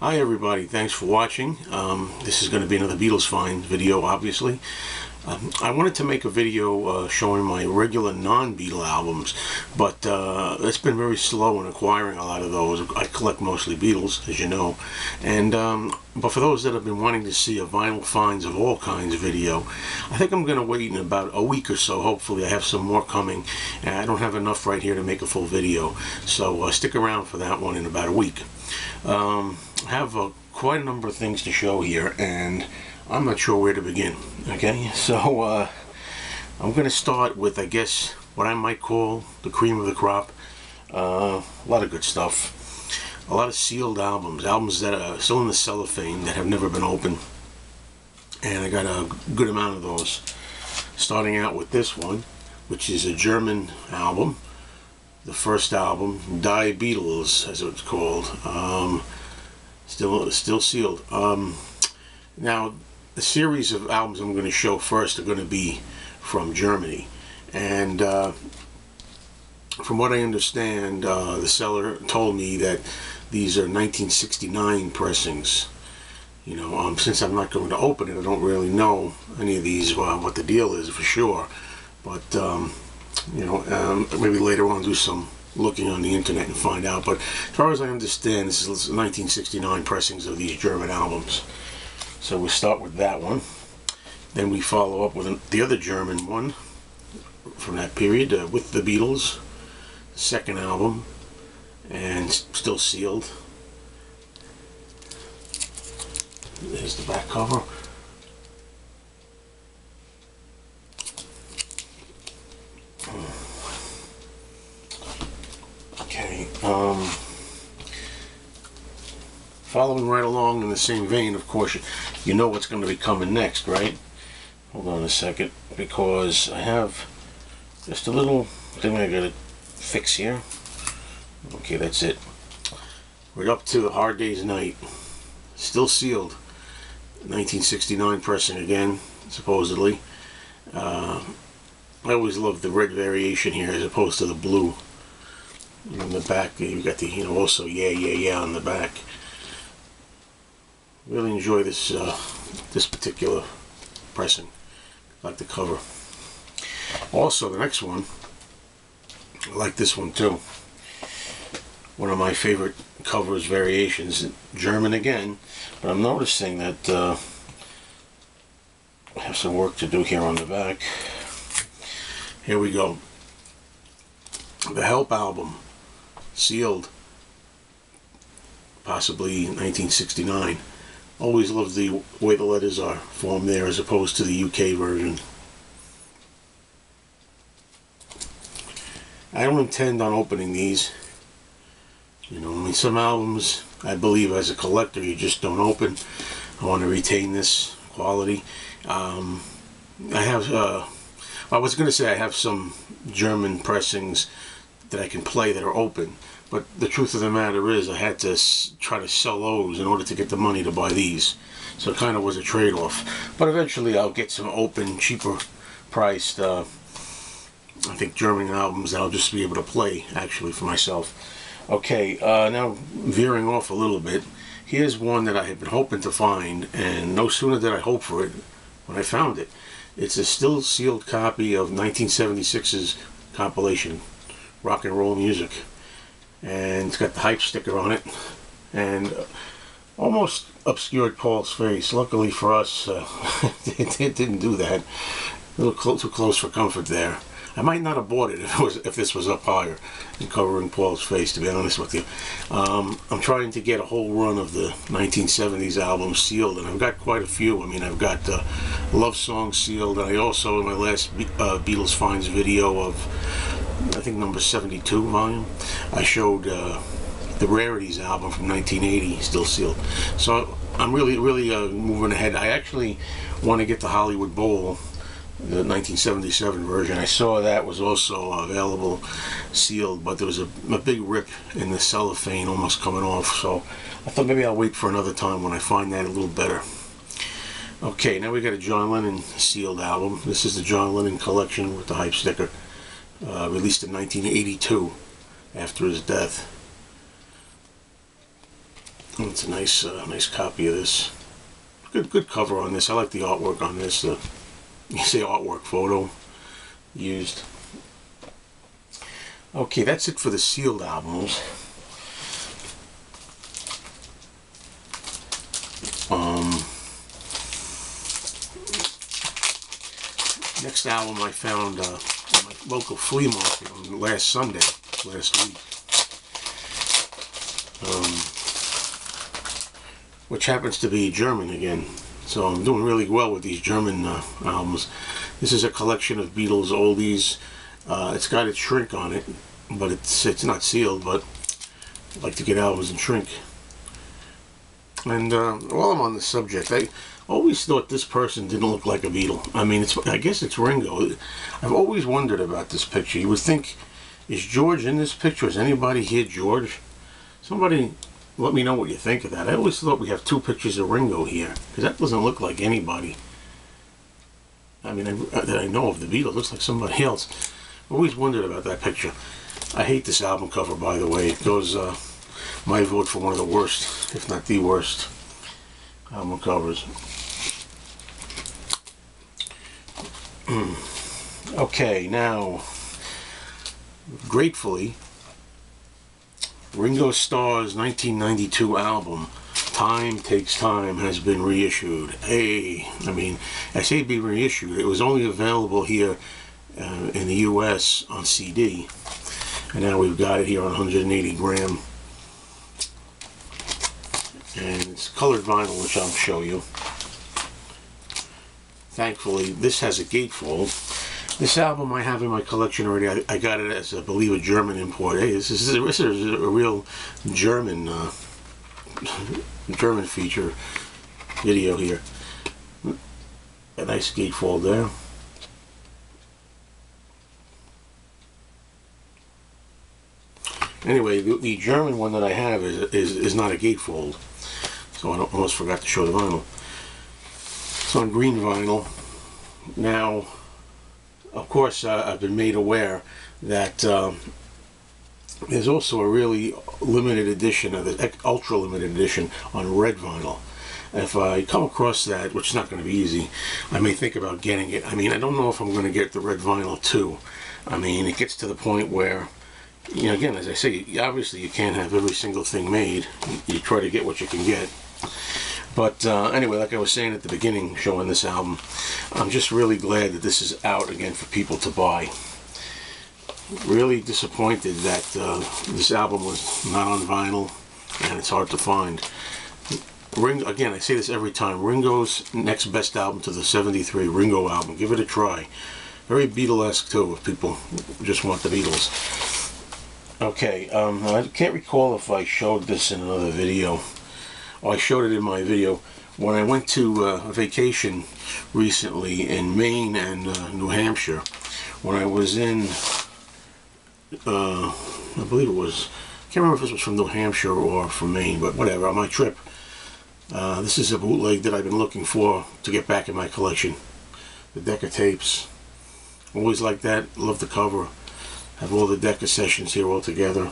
Hi everybody, thanks for watching. This is going to be another Beatles Finds video, obviously. I wanted to make a video showing my regular non-Beatle albums, but it's been very slow in acquiring a lot of those. I collect mostly Beatles, as you know, and but for those that have been wanting to see a vinyl finds of all kinds video, I think I'm going to wait in about a week or so. Hopefully I have some more coming, and I don't have enough right here to make a full video, so stick around for that one in about a week. I have quite a number of things to show here, and I'm not sure where to begin. Okay, so I'm going to start with, I guess, what I might call the cream of the crop. A lot of good stuff. A lot of sealed albums that are still in the cellophane that have never been opened. And I got a good amount of those. Starting out with this one, which is a German album. The first album, Die Beatles, as it's called. Still sealed. Now, the series of albums I'm going to show first are going to be from Germany, and from what I understand, the seller told me that these are 1969 pressings. You know, since I'm not going to open it, I don't really know any of these, what the deal is for sure, but you know, maybe later on I'll do some looking on the internet and find out. But as far as I understand, this is 1969 pressings of these German albums. So we start with that one. Then we follow up with the other German one from that period, with the Beatles, second album, and still sealed. There's the back cover. Okay, following right along in the same vein, of course, you know what's going to be coming next, right? Hold on a second, because I have just a little thing I gotta fix here. Okay, that's it. We're up to A Hard Day's Night. Still sealed. 1969 pressing again, supposedly. I always love the red variation here as opposed to the blue. On the back, you got the, you know, also yeah, yeah, yeah on the back. Really enjoy this this particular pressing. Like the cover. Also, the next one, I like this one too. One of my favorite covers variations, German again, but I'm noticing that I have some work to do here on the back. Here we go. The Help album, sealed, possibly 1969. Always love the way the letters are formed there as opposed to the UK version. I don't intend on opening these. You know, I mean, some albums, I believe as a collector, you just don't open. I want to retain this quality. I have, I was going to say I have some German pressings that I can play that are open. But the truth of the matter is I had to try to sell those in order to get the money to buy these. So it kind of was a trade-off. But eventually I'll get some open, cheaper priced, I think, German albums that I'll just be able to play, actually, for myself. Okay, now veering off a little bit. Here's one that I had been hoping to find, and no sooner did I hope for it when I found it. It's a still sealed copy of 1976's compilation, Rock and Roll Music. And it's got the hype sticker on it, and almost obscured Paul's face. Luckily for us, it didn't do that. A little too close for comfort there. I might not have bought it if this was up higher and covering Paul's face, to be honest with you. I'm trying to get a whole run of the 1970s albums sealed, and I've got quite a few. I mean, I've got Love Song sealed, and I also, in my last Beatles Finds video of, I think, number 72 volume, I showed the Rarities album from 1980, still sealed. So I'm really moving ahead. I actually want to get the Hollywood Bowl, the 1977 version. I saw that was also available sealed, but there was a big rip in the cellophane almost coming off, so I thought maybe I'll wait for another time when I find that a little better. Okay, now we got a John Lennon sealed album. This is the John Lennon collection with the hype sticker. Released in 1982 after his death. It's a nice copy of this. Good cover on this. I like the artwork on this. You say artwork photo used. Okay, that's it for the sealed albums. Next album I found at my local flea market on last week. Which happens to be German again. So I'm doing really well with these German albums. This is a collection of Beatles oldies. It's got its shrink on it, but it's not sealed, but I like to get albums in shrink. And while I'm on the subject, I always thought this person didn't look like a Beatle. I mean, I guess it's Ringo. I've always wondered about this picture. You would think, is George in this picture? Is anybody here George? Somebody let me know what you think of that. I always thought we have two pictures of Ringo here, because that doesn't look like anybody. I mean, that I know of the Beatles. It looks like somebody else. I always wondered about that picture. I hate this album cover, by the way. It goes my vote for one of the worst, if not the worst, album covers. Okay, now, gratefully, Ringo Starr's 1992 album, Time Takes Time, has been reissued. Hey, I mean, I say be reissued. It was only available here in the U.S. on CD, and now we've got it here on 180 gram. And it's colored vinyl, which I'll show you. Thankfully, this has a gatefold. This album I have in my collection already. I got it as, I believe, a German import. Hey, this is a real German German feature video here. A nice gatefold there. Anyway, the German one that I have is not a gatefold, so I almost forgot to show the vinyl. It's on green vinyl. Now, of course, I've been made aware that there's also a really limited edition, the ultra limited edition, on red vinyl. If I come across that, which is not going to be easy, I may think about getting it. I mean, I don't know if I'm going to get the red vinyl too. I mean, it gets to the point where, you know, again, as I say, obviously you can't have every single thing made. You try to get what you can get. But anyway, like I was saying at the beginning, showing this album, I'm just really glad that this is out again for people to buy. Really disappointed that this album was not on vinyl, and it's hard to find. Again, I say this every time, Ringo's next best album to the 73 Ringo album. Give it a try. Very Beatlesque too, if people just want the Beatles. Okay, I can't recall if I showed this in another video. Oh, I showed it in my video. When I went to a vacation recently in Maine and New Hampshire, when I was in, I believe it was, I can't remember if this was from New Hampshire or from Maine, but whatever, on my trip. This is a bootleg that I've been looking for to get back in my collection. The Decca tapes. Always like that. Love the cover. Have all the Decca sessions here all together.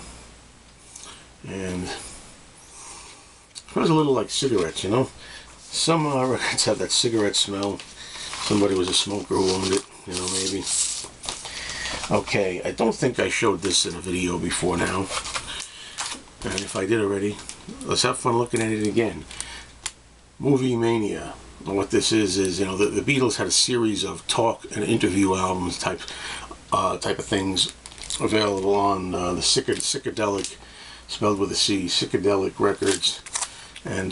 And it smells a little like cigarettes, you know. Some records have that cigarette smell. Somebody was a smoker who owned it, you know, maybe. Okay, I don't think I showed this in a video before now. And if I did already, let's have fun looking at it again. Movie Mania. And what this is, you know, the Beatles had a series of talk and interview albums type of things available on the Psychedelic, spelled with a C, Psychedelic Records. And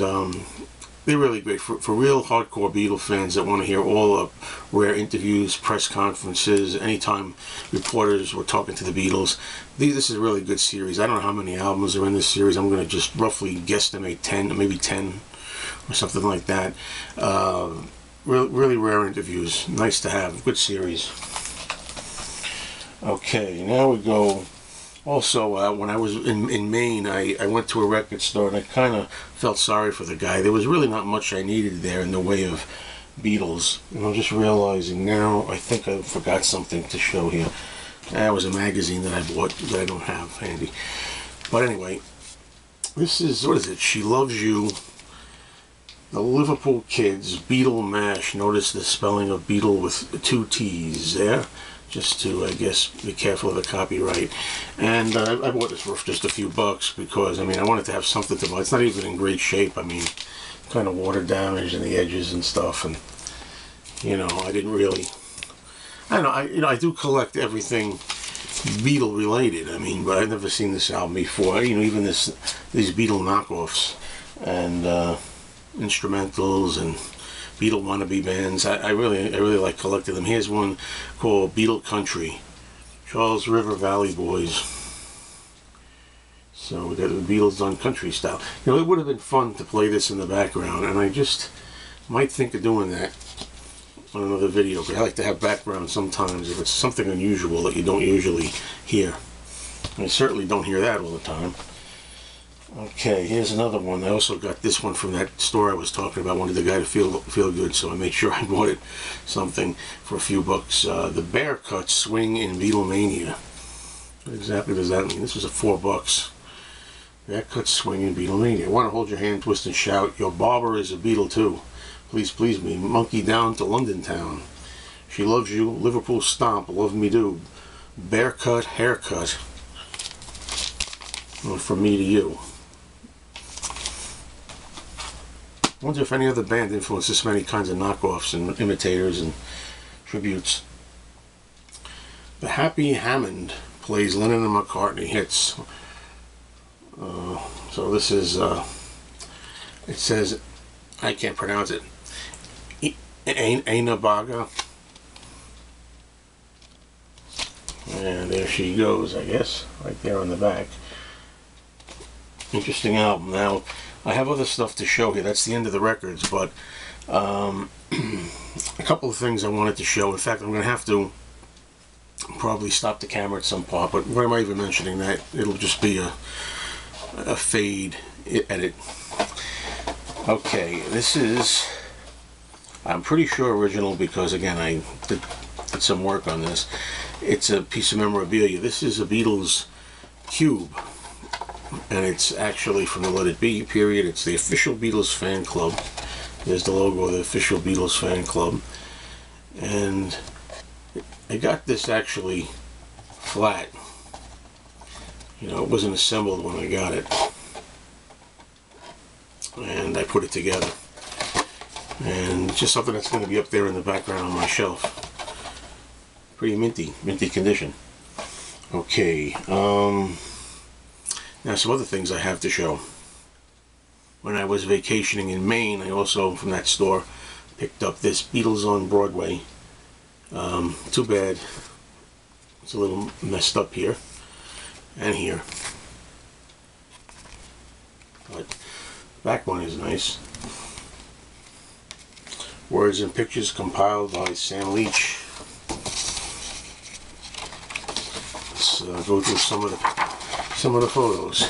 they're really great for real hardcore Beatle fans that want to hear all the rare interviews, press conferences, anytime reporters were talking to the Beatles. This is a really good series. I don't know how many albums are in this series. I'm going to just roughly guesstimate 10, maybe 10 or something like that. Really rare interviews. Nice to have. Good series. Okay, now we go. Also, when I was in Maine, I went to a record store and I kind of felt sorry for the guy. There was really not much I needed there in the way of Beatles. And I'm just realizing now, I think I forgot something to show here. That was a magazine that I bought that I don't have handy. But anyway, This is, what is it? She Loves You. The Liverpool Kids Beetle Mash. Notice the spelling of Beetle with 2 T's there. Just to, I guess, be careful of the copyright. And I bought this for just a few bucks because, I mean, I wanted to have something to buy. It's not even in great shape. I mean, kind of water damage in the edges and stuff. And, you know, I didn't really... I don't know, I do collect everything Beatle related. I mean, but I've never seen this album before. You know, even these Beatle knockoffs and instrumentals and Beatle wannabe bands. I really like collecting them. Here's one called Beetle Country, Charles River Valley Boys. So we got the Beatles done country style. You know, it would have been fun to play this in the background, and I just might think of doing that on another video, because I like to have background sometimes if it's something unusual that you don't usually hear. I certainly don't hear that all the time. Okay, here's another one. I also got this one from that store I was talking about. I wanted the guy to feel good, so I made sure I bought it something for a few bucks. The Bear Cut Swing in Beatlemania. What exactly does that mean? This was a $4. Bear Cut Swing in Beatlemania. Want to hold your hand, twist and shout. Your barber is a Beatle too. Please please me. Monkey down to London town. She Loves You. Liverpool Stomp. Love Me Do. Bear Cut Haircut. Well, from me to you. I wonder if any other band influenced this many kinds of knockoffs and imitators and tributes. The Happy Hammond plays Lennon and McCartney hits. So this is, it says, I can't pronounce it, Aina Baga. And there she goes, I guess, right there on the back. Interesting album. Now, I have other stuff to show here. That's the end of the records, but a couple of things I wanted to show. In fact, I'm going to have to probably stop the camera at some point, but why am I even mentioning that? It'll just be a fade edit. Okay, this is, I'm pretty sure original, because again, I did some work on this. It's a piece of memorabilia. This is a Beatles cube, and it's actually from the Let It Be period. It's the official Beatles fan club. There's the logo of the official Beatles fan club. And I got this actually flat. You know, it wasn't assembled when I got it. And I put it together. And it's just something that's going to be up there in the background on my shelf. Pretty minty condition. Okay, now some other things I have to show. When I was vacationing in Maine, I also, from that store, picked up this Beatles on Broadway. Too bad it's a little messed up here and here. But the back one is nice. Words and pictures compiled by Sam Leach. Let's go through some of the photos.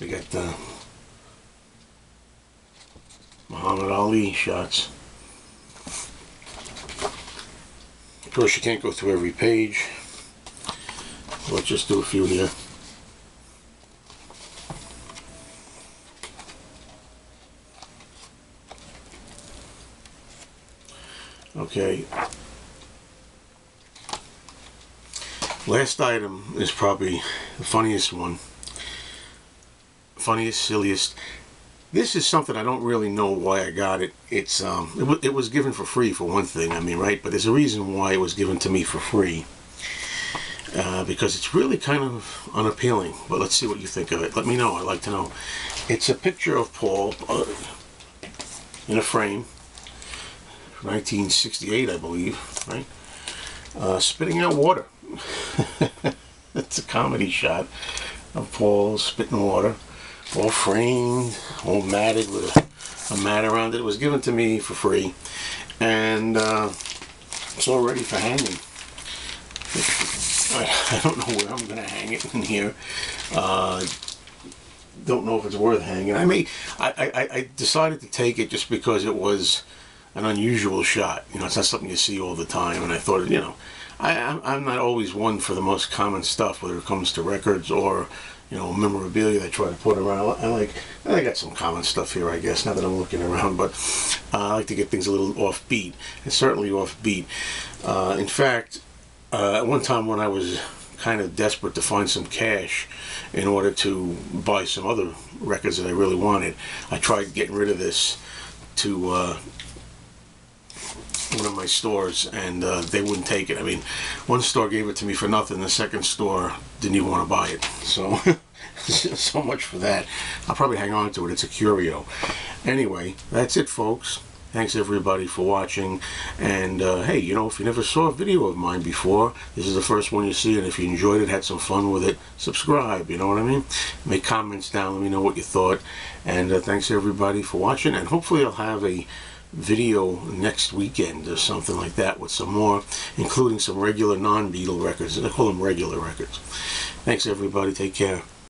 We got the Muhammad Ali shots. Of course, you can't go through every page. Let's just do a few here. Okay. Last item is probably the funniest one. Funniest, silliest. This is something I don't really know why I got it. It's it was given for free, for one thing. I mean, right? But there's a reason why it was given to me for free. Because it's really kind of unappealing. But let's see what you think of it. Let me know. I'd like to know. It's a picture of Paul in a frame. 1968, I believe, right? Spitting out water. It's a comedy shot of Paul spitting water, all framed, all matted with a mat around it. It was given to me for free, and it's all ready for hanging. I don't know where I'm going to hang it in here. Don't know if it's worth hanging. I decided to take it just because it was an unusual shot. You know, it's not something you see all the time, and I thought, you know, I'm not always one for the most common stuff, whether it comes to records or you know, memorabilia I try to put around. I got some common stuff here, I guess, now that I'm looking around, but I like to get things a little offbeat, and certainly offbeat. In fact, at one time when I was kind of desperate to find some cash in order to buy some other records that I really wanted, I tried getting rid of this to one of my stores, and they wouldn't take it. I mean, one store gave it to me for nothing, the second store didn't even want to buy it. So so much for that. I'll probably hang on to it. It's a curio. Anyway, that's it, folks. Thanks everybody for watching, and hey, you know, if you never saw a video of mine before, this is the first one you see, and if you enjoyed it, had some fun with it, subscribe, you know what I mean? Make comments down, let me know what you thought, and thanks everybody for watching, and hopefully I'll have a video next weekend or something like that with some more, including some regular non-Beatle records. I call them regular records. Thanks everybody, take care.